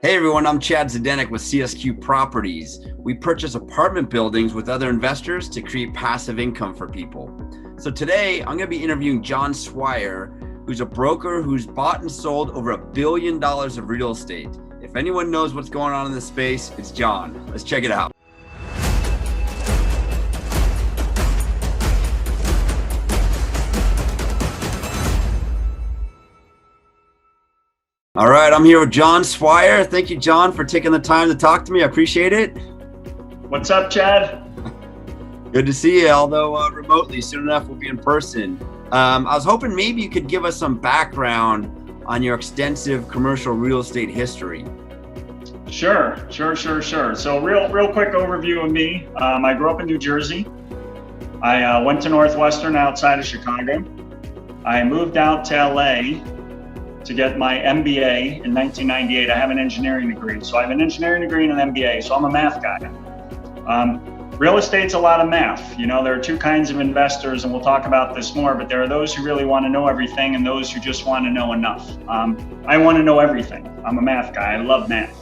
Hey everyone, I'm Zdenek with CSQ Properties. We purchase apartment buildings with other investors to create passive income for people. So today I'm going to be interviewing Jon Swire, who's a broker who's bought and sold over $1 billion of real estate. If anyone knows what's going on in this space, it's Jon. Let's check it out. All right, I'm here with Jon Swire. Thank you, Jon, for taking the time to talk to me. I appreciate it. What's up, Chad? Good to see you, although remotely. Soon enough, we'll be in person. I was hoping maybe you could give us some background on your extensive commercial real estate history. Sure. So real quick overview of me. I grew up in New Jersey. I went to Northwestern outside of Chicago. I moved out to LA to get my MBA in 1998. I have an engineering degree. So I have an engineering degree and an MBA, so I'm a math guy. Real estate's a lot of math. You know, there are two kinds of investors, and we'll talk about this more, but there are those who really want to know everything and those who just want to know enough. I want to know everything. I'm a math guy. I love math.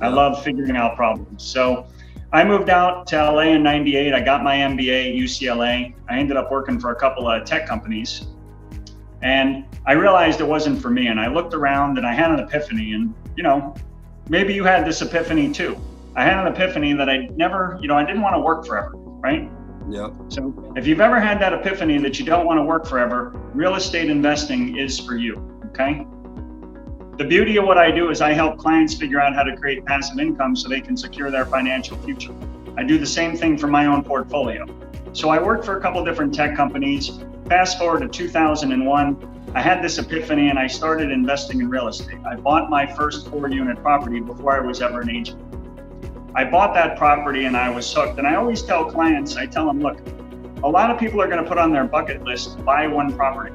I love figuring out problems. So I moved out to LA in 98. I got my MBA at UCLA. I ended up working for a couple of tech companies. And I realized it wasn't for me. And I looked around and I had an epiphany. And, you know, maybe you had this epiphany too. I had an epiphany that I didn't want to work forever, right? Yep. So if you've ever had that epiphany that you don't want to work forever, real estate investing is for you, okay? The beauty of what I do is I help clients figure out how to create passive income so they can secure their financial future. I do the same thing for my own portfolio. So I worked for a couple different tech companies. Fast forward to 2001, I had this epiphany and I started investing in real estate. I bought my first 4-unit property before I was ever an agent. I bought that property and I was hooked. And I always tell clients, I tell them, look, a lot of people are going to put on their bucket list, buy one property,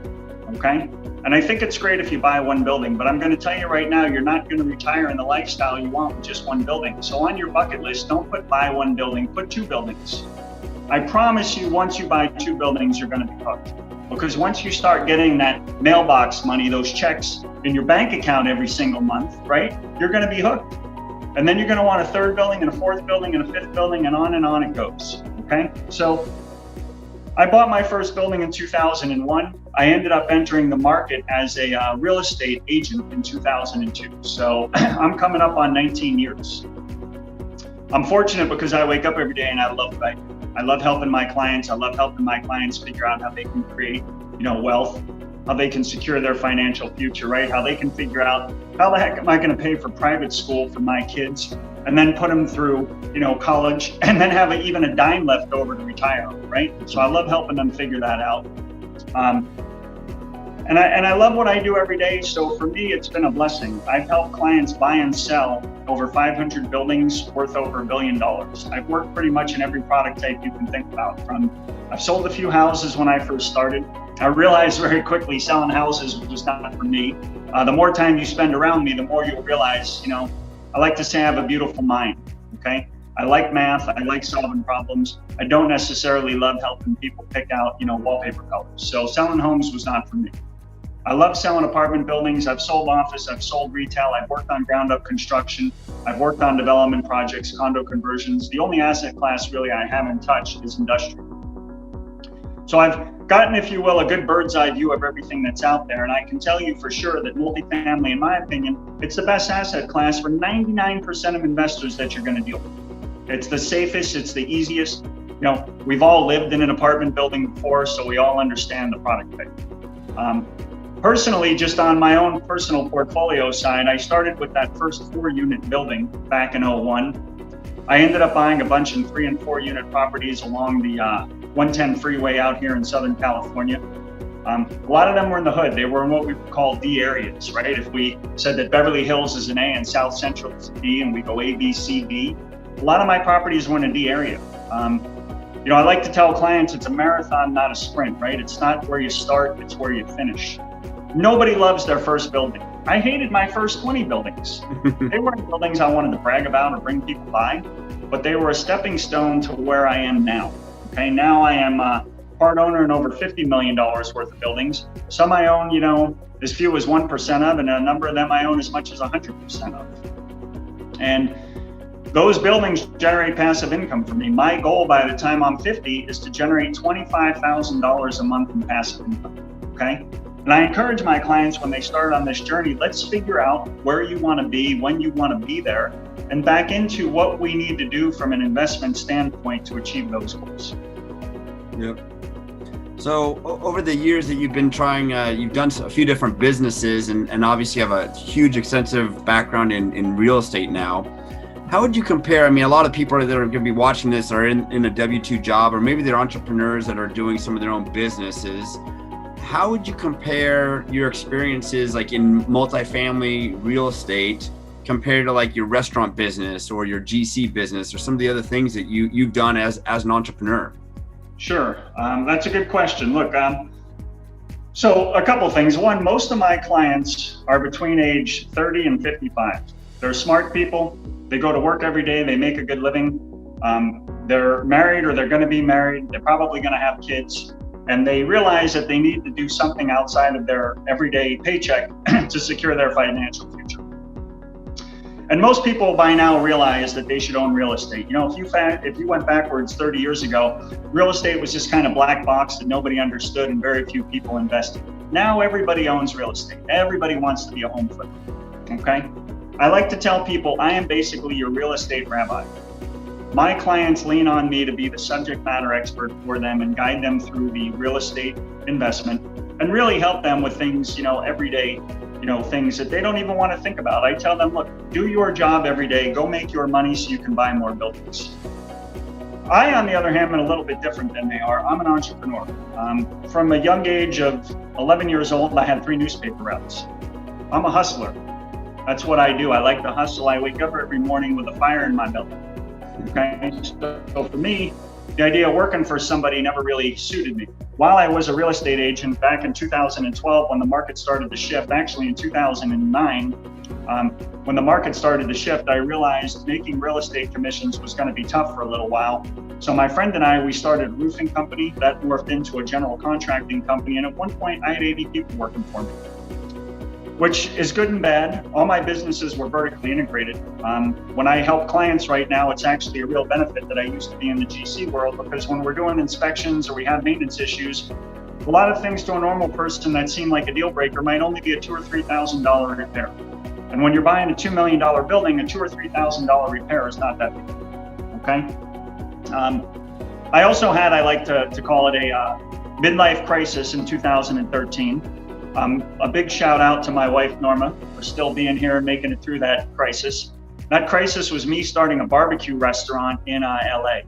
okay? And I think it's great if you buy one building, but I'm going to tell you right now, you're not going to retire in the lifestyle you want with just one building. So on your bucket list, don't put buy one building, put 2 buildings. I promise you, once you buy 2 buildings, you're going to be hooked. Because once you start getting that mailbox money, those checks in your bank account every single month, right? You're going to be hooked. And then you're going to want a 3rd building and a 4th building and a 5th building and on it goes. Okay. So I bought my first building in 2001. I ended up entering the market as a real estate agent in 2002. So I'm coming up on 19 years. I'm fortunate because I wake up every day and I love what I do. I love helping my clients. I love helping my clients figure out how they can create, wealth, how they can secure their financial future, right? How they can figure out how the heck am I going to pay for private school for my kids and then put them through, college and then have even a dime left over to retire, right? So I love helping them figure that out. And I love what I do every day. So for me, it's been a blessing. I've helped clients buy and sell over 500 buildings worth over $1 billion. I've worked pretty much in every product type you can think about. I've sold a few houses when I first started. I realized very quickly selling houses was not for me. The more time you spend around me, the more you'll realize, I like to say I have a beautiful mind, okay? I like math, I like solving problems. I don't necessarily love helping people pick out, wallpaper colors. So selling homes was not for me. I love selling apartment buildings. I've sold office, I've sold retail, I've worked on ground up construction, I've worked on development projects, condo conversions. The only asset class really I haven't touched is industrial. So I've gotten, if you will, a good bird's eye view of everything that's out there. And I can tell you for sure that multifamily, in my opinion, it's the best asset class for 99% of investors that you're going to deal with. It's the safest, it's the easiest. We've all lived in an apartment building before, so we all understand the product type. Personally, just on my own personal portfolio side, I started with that first 4-unit building back in 01. I ended up buying a bunch in 3 and 4 unit properties along the 110 freeway out here in Southern California. A lot of them were in the hood. They were in what we call D areas, right? If we said that Beverly Hills is an A and South Central is a D and we go A, B, C, D, a lot of my properties were in a D area. I like to tell clients it's a marathon, not a sprint, right? It's not where you start, it's where you finish. Nobody loves their first building. I hated my first 20 buildings. They weren't buildings I wanted to brag about or bring people by, but they were a stepping stone to where I am now. Okay, now I am part owner in over $50 million worth of buildings. Some I own, as few as 1% of, and a number of them I own as much as 100% of. And those buildings generate passive income for me. My goal by the time I'm 50 is to generate $25,000 a month in passive income, okay? And I encourage my clients when they start on this journey, let's figure out where you want to be, when you want to be there, and back into what we need to do from an investment standpoint to achieve those goals. Yep. So over the years that you've been trying, you've done a few different businesses and obviously have a huge extensive background in real estate now. How would you compare? I mean, a lot of people that are going to be watching this are in a W-2 job, or maybe they're entrepreneurs that are doing some of their own businesses. How would you compare your experiences like in multifamily real estate compared to like your restaurant business or your GC business or some of the other things that you've done as an entrepreneur? Sure. That's a good question. Look, so a couple of things. One, most of my clients are between age 30 and 55. They're smart people. They go to work every day. They make a good living. They're married or they're going to be married. They're probably going to have kids. And they realize that they need to do something outside of their everyday paycheck to secure their financial future. And most people by now realize that they should own real estate. You know, if you went backwards 30 years ago, real estate was just kind of black box that nobody understood and very few people invested. Now everybody owns real estate. Everybody wants to be a home flipper, okay? I like to tell people I am basically your real estate rabbi. My clients lean on me to be the subject matter expert for them and guide them through the real estate investment and really help them with things, everyday, things that they don't even want to think about. I tell them, look, do your job every day, go make your money so you can buy more buildings. I, on the other hand, am a little bit different than they are. I'm an entrepreneur. From a young age of 11 years old, I had 3 newspaper routes. I'm a hustler. That's what I do. I like to hustle. I wake up every morning with a fire in my belly. Okay. So for me, the idea of working for somebody never really suited me. While I was a real estate agent back in 2012, when the market started to shift, actually in 2009, when the market started to shift, I realized making real estate commissions was going to be tough for a little while. So my friend and I, we started a roofing company that morphed into a general contracting company. And at one point I had 80 people working for me, which is good and bad. All my businesses were vertically integrated. When I help clients right now, it's actually a real benefit that I used to be in the GC world, because when we're doing inspections or we have maintenance issues, a lot of things to a normal person that seem like a deal breaker might only be a $2,000 or $3,000 repair. And when you're buying a $2 million building, a $2,000 or $3,000 repair is not that big, okay? I also had, I like to call it a midlife crisis in 2013. A big shout out to my wife, Norma, for still being here and making it through that crisis. That crisis was me starting a barbecue restaurant in LA,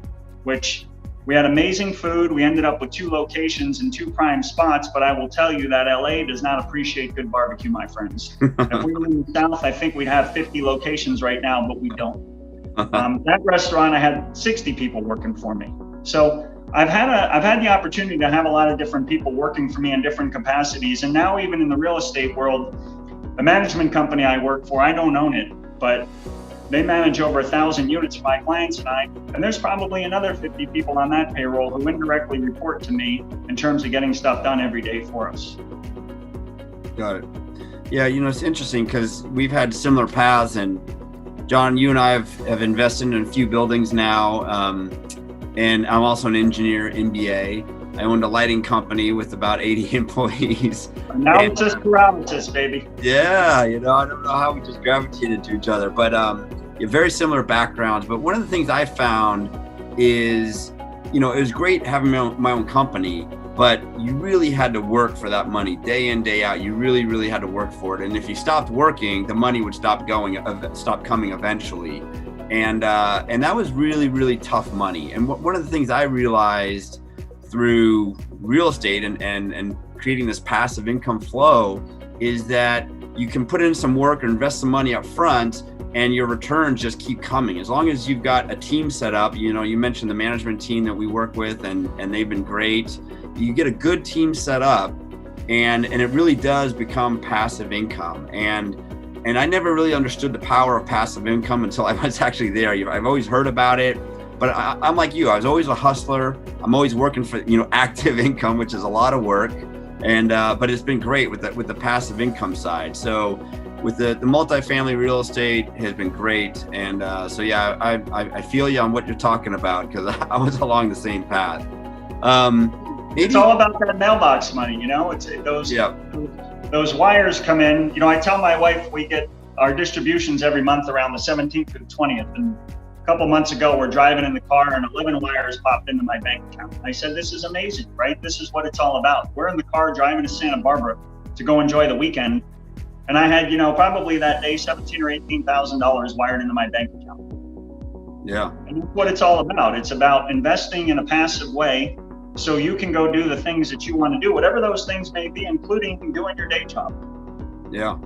which we had amazing food. We ended up with 2 locations in 2 prime spots, but I will tell you that LA does not appreciate good barbecue, my friends. If we were in the South, I think we'd have 50 locations right now, but we don't. That restaurant, I had 60 people working for me. So I've had the opportunity to have a lot of different people working for me in different capacities. And now even in the real estate world, the management company I work for, I don't own it, but they manage over 1,000 units for my clients and I, and there's probably another 50 people on that payroll who indirectly report to me in terms of getting stuff done every day for us. Got it. Yeah, it's interesting because we've had similar paths, and John, you and I have invested in a few buildings now. And I'm also an engineer, MBA. I owned a lighting company with about 80 employees. Analysis paralysis, baby. Yeah, I don't know how we just gravitated to each other, but very similar backgrounds. But one of the things I found is, it was great having my own company, but you really had to work for that money day in, day out. You really, really had to work for it. And if you stopped working, the money would stop coming eventually. And that was really, really tough money. And one of the things I realized through real estate and creating this passive income flow is that you can put in some work or invest some money up front and your returns just keep coming. As long as you've got a team set up, you mentioned the management team that we work with and they've been great. You get a good team set up and it really does become passive income. And I never really understood the power of passive income until I was actually there. I've always heard about it, but I'm like you. I was always a hustler. I'm always working for active income, which is a lot of work. And but it's been great with the passive income side. So with the multifamily real estate has been great. And so yeah, I feel you on what you're talking about, because I was along the same path. It's all about that mailbox money, it's those wires come in. I tell my wife we get our distributions every month around the 17th to the 20th. And a couple months ago, we're driving in the car and 11 wires popped into my bank account. I said, this is amazing, right? This is what it's all about. We're in the car driving to Santa Barbara to go enjoy the weekend. And I had, probably that day, $17,000 or $18,000 wired into my bank account. Yeah. And that's what it's all about. It's about investing in a passive way so you can go do the things that you want to do, whatever those things may be, including doing your day job. Yeah,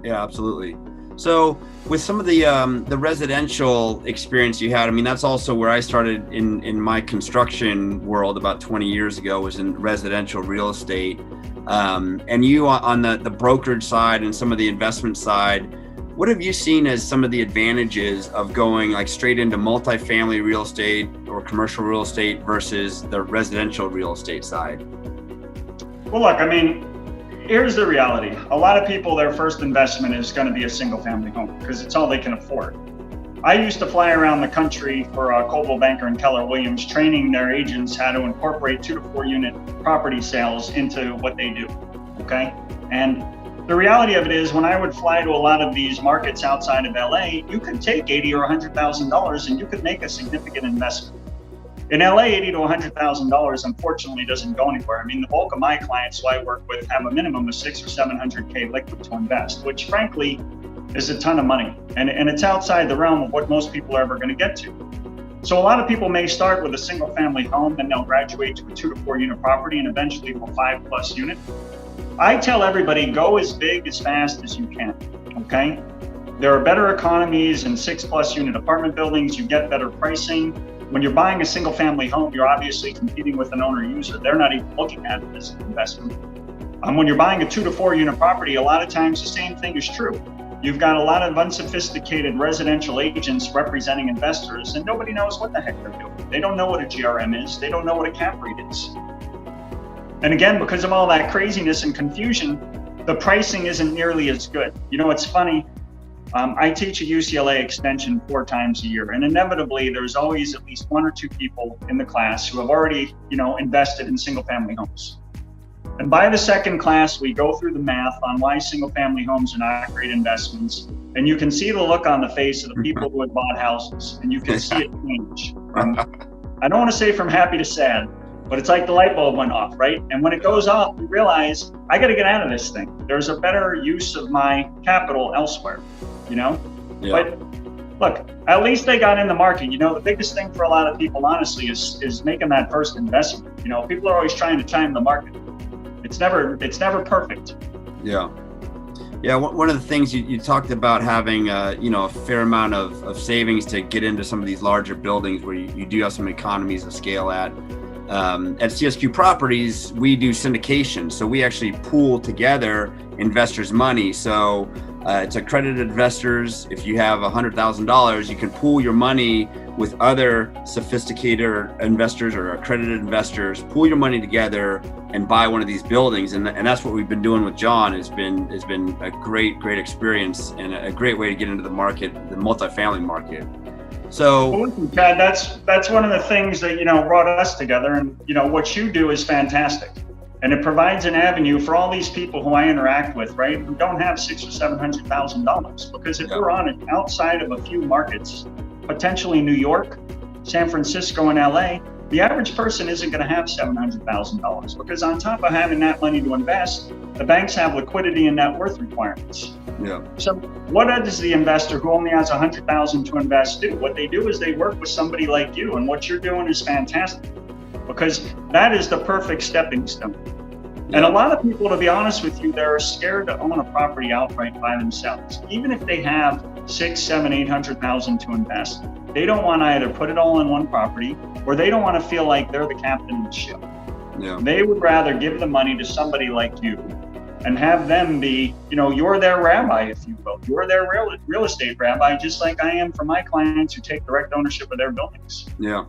absolutely. So with some of the residential experience you had, that's also where I started in my construction world about 20 years ago, was in residential real estate. And you on the brokerage side and some of the investment side, what have you seen as some of the advantages of going like straight into multifamily real estate or commercial real estate versus the residential real estate side? Well, look, here's the reality. A lot of people, their first investment is going to be a single family home because it's all they can afford. I used to fly around the country for Coldwell Banker and Keller Williams, training their agents how to incorporate 2 to 4 unit property sales into what they do. Okay. And the reality of it is, when I would fly to a lot of these markets outside of LA, you could take $80,000 or $100,000 and you could make a significant investment. In LA, $80,000 to $100,000 unfortunately doesn't go anywhere. The bulk of my clients who I work with have a minimum of $600,000 or $700,000 liquid to invest, which frankly is a ton of money. And it's outside the realm of what most people are ever going to get to. So a lot of people may start with a single family home, then they'll graduate to a 2 to 4 unit property and eventually to a 5+ unit. I tell everybody, go as big as fast as you can, okay? There are better economies in 6+ unit apartment buildings. You get better pricing. When you're buying a single family home, you're obviously competing with an owner user. They're not even looking at it as an investment. When you're buying a 2 to 4 unit property, a lot of times the same thing is true. You've got a lot of unsophisticated residential agents representing investors, and nobody knows what the heck they're doing. They don't know what a GRM is. They don't know what a cap rate is. And again, because of all that craziness and confusion, the pricing isn't nearly as good. It's funny. I teach a UCLA extension 4 times a year, and inevitably there's always at least 1 or 2 people in the class who have already, invested in single family homes. And by the second class, we go through the math on why single family homes are not great investments. And you can see the look on the face of the people who had bought houses, and you can see it change. I don't want to say from happy to sad, but it's like the light bulb went off, right? And when it goes off, you realize I got to get out of this thing. There's a better use of my capital elsewhere, Yeah. But look, at least they got in the market. The biggest thing for a lot of people, honestly, is making that first investment. People are always trying to time the market. It's never perfect. Yeah. Yeah, one of the things you talked about having, a fair amount of savings to get into some of these larger buildings where you do have some economies of scale at. At CSQ Properties, we do syndication. So we actually pool together investors' money. So it's accredited investors. If you have $100,000, you can pool your money with other sophisticated investors or accredited investors, pool your money together and buy one of these buildings. And that's what we've been doing with Jon. Has been a great experience and a great way to get into the market, the multifamily market. So, well, listen, Chad, that's one of the things that brought us together, and what you do is fantastic, and it provides an avenue for all these people who I interact with, right, who don't have $600,000 or $700,000. Because if we're on it outside of a few markets, potentially New York, San Francisco, and LA, the average person isn't going to have $700,000 because on top of having that money to invest, the banks have liquidity and net worth requirements. Yeah. So what does the investor who only has $100,000 to invest do? What they do is they work with somebody like you, and what you're doing is fantastic because that is the perfect stepping stone. Yeah. And a lot of people, to be honest with you, they're scared to own a property outright by themselves. Even if they have $600,000, $700,000, $800,000 to invest, they don't want to either put it all in one property or they don't want to feel like they're the captain of the ship. Yeah. They would rather give the money to somebody like you and have them be, you're their rabbi, if you will. You're their real estate rabbi, just like I am for my clients who take direct ownership of their buildings. Yeah.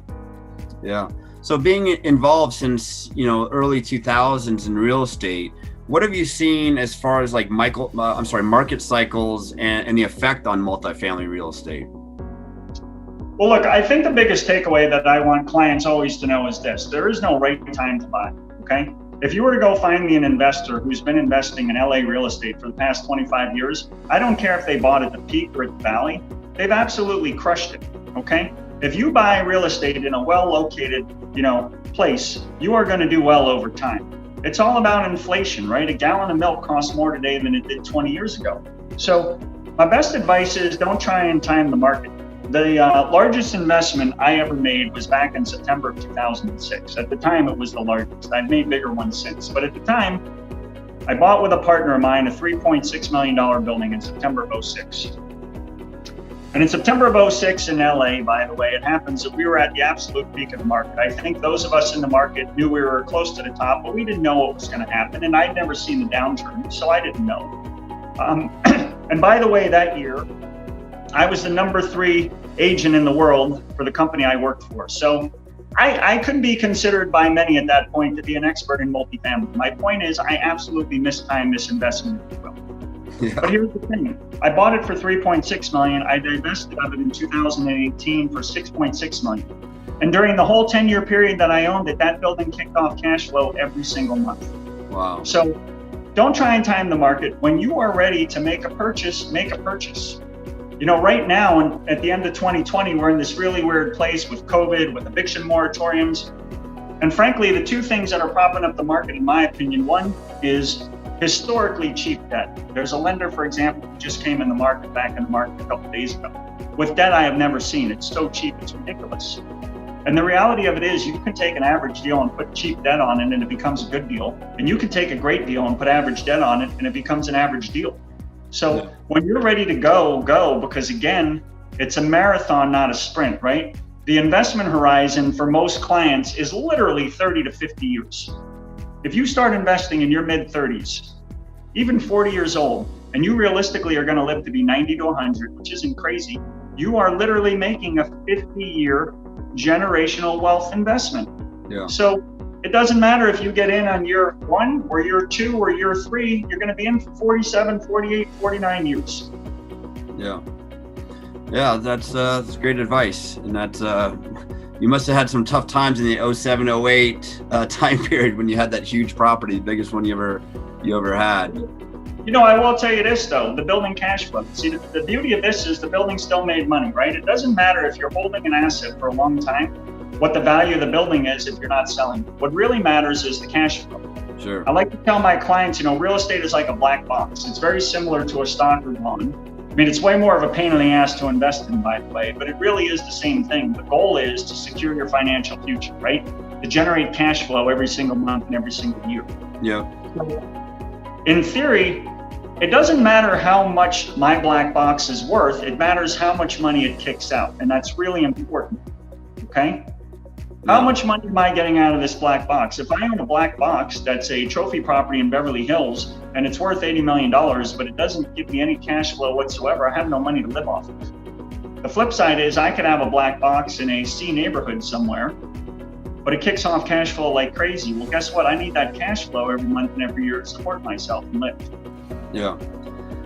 Yeah. So being involved since, early 2000s in real estate, What have you seen as far as like market cycles and the effect on multifamily real estate? Well, look, I think the biggest takeaway that I want clients always to know is this: there is no right time to buy, okay? If you were to go find me an investor who's been investing in LA real estate for the past 25 years, I don't care if they bought at the peak or at the valley, they've absolutely crushed it, okay? If you buy real estate in a well-located, place, you are going to do well over time. It's all about inflation, right? A gallon of milk costs more today than it did 20 years ago. So my best advice is don't try and time the market. The largest investment I ever made was back in September of 2006. At the time, it was the largest. I've made bigger ones since. But at the time, I bought with a partner of mine a $3.6 million building in September of 06. And in September of 06 in LA, by the way, it happens that we were at the absolute peak of the market. I think those of us in the market knew we were close to the top, but we didn't know what was going to happen. And I'd never seen the downturn, so I didn't know. And by the way, that year, I was the number 3 agent in the world for the company I worked for. So I could be considered by many at that point to be an expert in multifamily. My point is I absolutely mistimed this investment, if you will. Yeah. But here's the thing. I bought it for $3.6 million. I divested of it in 2018 for $6.6 million. And during the whole 10-year period that I owned it, that building kicked off cash flow every single month. Wow. So don't try and time the market. When you are ready to make a purchase, make a purchase. Right now, and at the end of 2020, we're in this really weird place with COVID, with eviction moratoriums. And frankly, the two things that are propping up the market, in my opinion, one is historically cheap debt. There's a lender, for example, who just came back in the market a couple of days ago, with debt I have never seen. It's so cheap, it's ridiculous. And the reality of it is you can take an average deal and put cheap debt on it and it becomes a good deal. And you can take a great deal and put average debt on it and it becomes an average deal. So when you're ready to go, because again, it's a marathon, not a sprint, right? The investment horizon for most clients is literally 30 to 50 years. If you start investing in your mid-30s, even 40 years old, and you realistically are going to live to be 90 to 100, which isn't crazy, you are literally making a 50-year generational wealth investment. Yeah. So it doesn't matter if you get in on year 1 or year 2 or year 3, you're going to be in for 47, 48, 49 years. Yeah. Yeah, that's great advice. And that's, you must have had some tough times in the 07, 08 time period when you had that huge property, the biggest one you ever had. I will tell you this though, the building cash flow. See, the beauty of this is the building still made money, right? It doesn't matter if you're holding an asset for a long time, what the value of the building is if you're not selling. What really matters is the cash flow. Sure. I like to tell my clients, real estate is like a black box. It's very similar to a stock or bond. I mean, it's way more of a pain in the ass to invest in, by the way, but it really is the same thing. The goal is to secure your financial future, right? To generate cash flow every single month and every single year. Yeah. In theory, it doesn't matter how much my black box is worth. It matters how much money it kicks out. And that's really important. Okay. How much money am I getting out of this black box? If I own a black box that's a trophy property in Beverly Hills and it's worth $80 million, but it doesn't give me any cash flow whatsoever, I have no money to live off of. The flip side is I could have a black box in a C neighborhood somewhere, but it kicks off cash flow like crazy. Well, guess what? I need that cash flow every month and every year to support myself and live. Yeah.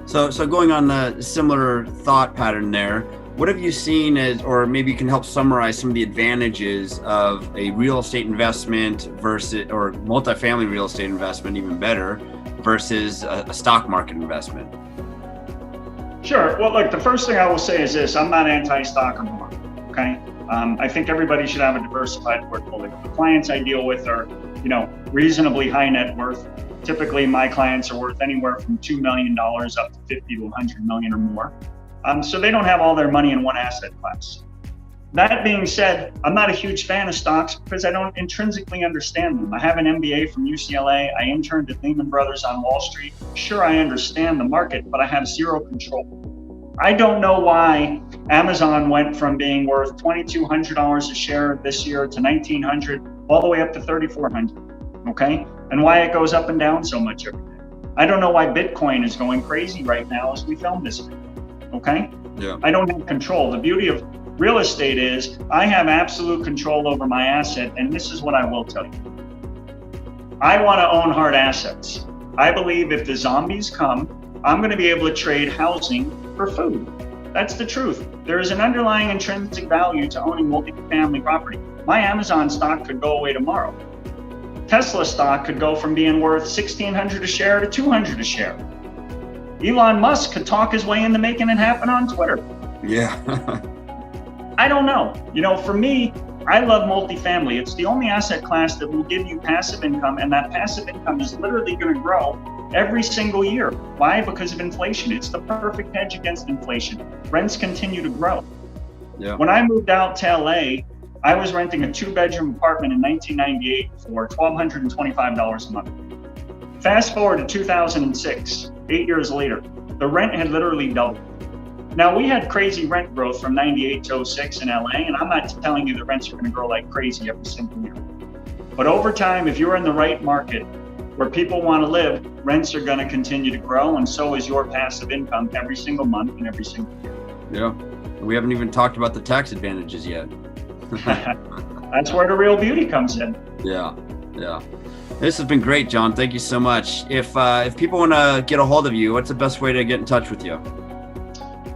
So going on a similar thought pattern there, what have you seen or maybe you can help summarize some of the advantages of a real estate investment or multifamily real estate investment, even better, versus a stock market investment? Sure. Well, look, the first thing I will say is this: I'm not anti-stock or bond. Okay. I think everybody should have a diversified portfolio. The clients I deal with are, reasonably high net worth. Typically, my clients are worth anywhere from $2 million up to 50 to 100 million or more. So they don't have all their money in one asset class. That being said, I'm not a huge fan of stocks because I don't intrinsically understand them. I have an MBA from UCLA. I interned at Lehman Brothers on Wall Street. Sure, I understand the market, but I have zero control. I don't know why Amazon went from being worth $2,200 a share this year to $1,900 all the way up to $3,400. Okay? And why it goes up and down so much every day. I don't know why Bitcoin is going crazy right now as we film this video. Okay? Yeah. I don't have control. The beauty of real estate is I have absolute control over my asset, and this is what I will tell you. I want to own hard assets. I believe if the zombies come, I'm going to be able to trade housing for food. That's the truth. There is an underlying intrinsic value to owning multifamily property. My Amazon stock could go away tomorrow. Tesla stock could go from being worth $1,600 a share to $200 a share. Elon Musk could talk his way into making it happen on Twitter. Yeah. I don't know. For me, I love multifamily. It's the only asset class that will give you passive income, and that passive income is literally going to grow every single year. Why? Because of inflation. It's the perfect hedge against inflation. Rents continue to grow. Yeah. When I moved out to LA, I was renting a 2-bedroom apartment in 1998 for $1,225 a month. Fast forward to 2006, 8 years later, the rent had literally doubled. Now, we had crazy rent growth from 98 to 06 in LA, and I'm not telling you the rents are going to grow like crazy every single year. But over time, if you're in the right market where people want to live, rents are going to continue to grow, and so is your passive income every single month and every single year. Yeah. We haven't even talked about the tax advantages yet. That's where the real beauty comes in. Yeah. This has been great, Jon. Thank you so much. If people want to get a hold of you, what's the best way to get in touch with you?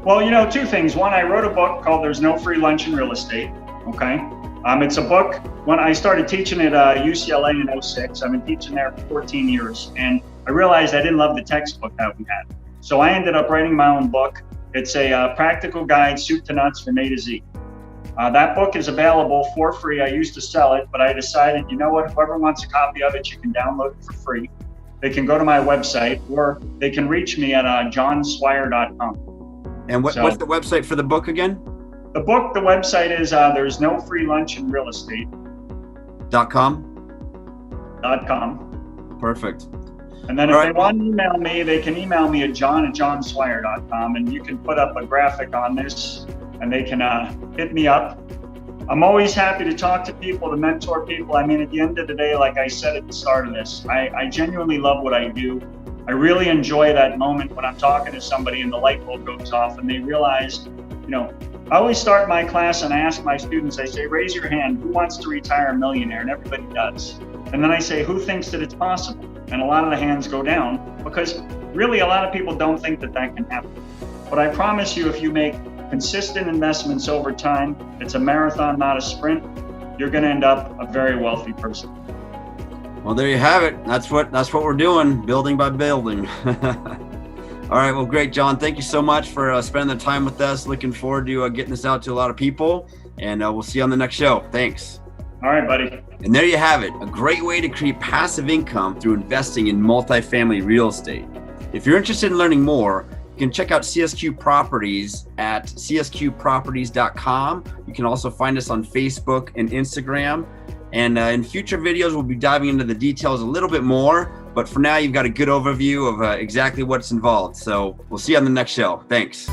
Well, 2 things. One, I wrote a book called There's No Free Lunch in Real Estate. Okay. It's a book. When I started teaching at UCLA in 06, I've been teaching there for 14 years, and I realized I didn't love the textbook that we had. So I ended up writing my own book. It's a practical guide, soup to nuts from A to Z. That book is available for free. I used to sell it, but I decided, whoever wants a copy of it, you can download it for free. They can go to my website, or they can reach me at jonswire.com. And what's the website for the book again? The website is There's No Free Lunch in Real Estate. .com? .com. Perfect. And then if they want to email me, they can email me at john@jonswire.com, and you can put up a graphic on this, and they can hit me up. I'm always happy to talk to people, to mentor people. I mean, at the end of the day, like I said at the start of this, I genuinely love what I do. I really enjoy that moment when I'm talking to somebody and the light bulb goes off and they realize, I always start my class and I ask my students, I say, raise your hand, who wants to retire a millionaire? And everybody does. And then I say, who thinks that it's possible? And a lot of the hands go down because really a lot of people don't think that can happen. But I promise you, if you make consistent investments over time, it's a marathon, not a sprint, you're going to end up a very wealthy person. Well, there you have it. That's what we're doing, building by building. All right. Well, great, Jon. Thank you so much for spending the time with us. Looking forward to getting this out to a lot of people, and we'll see you on the next show. Thanks. All right, buddy. And there you have it. A great way to create passive income through investing in multifamily real estate. If you're interested in learning more, you can check out CSQ Properties at csqproperties.com. You can also find us on Facebook and Instagram. And in future videos, we'll be diving into the details a little bit more. But for now, you've got a good overview of exactly what's involved. So we'll see you on the next show. Thanks.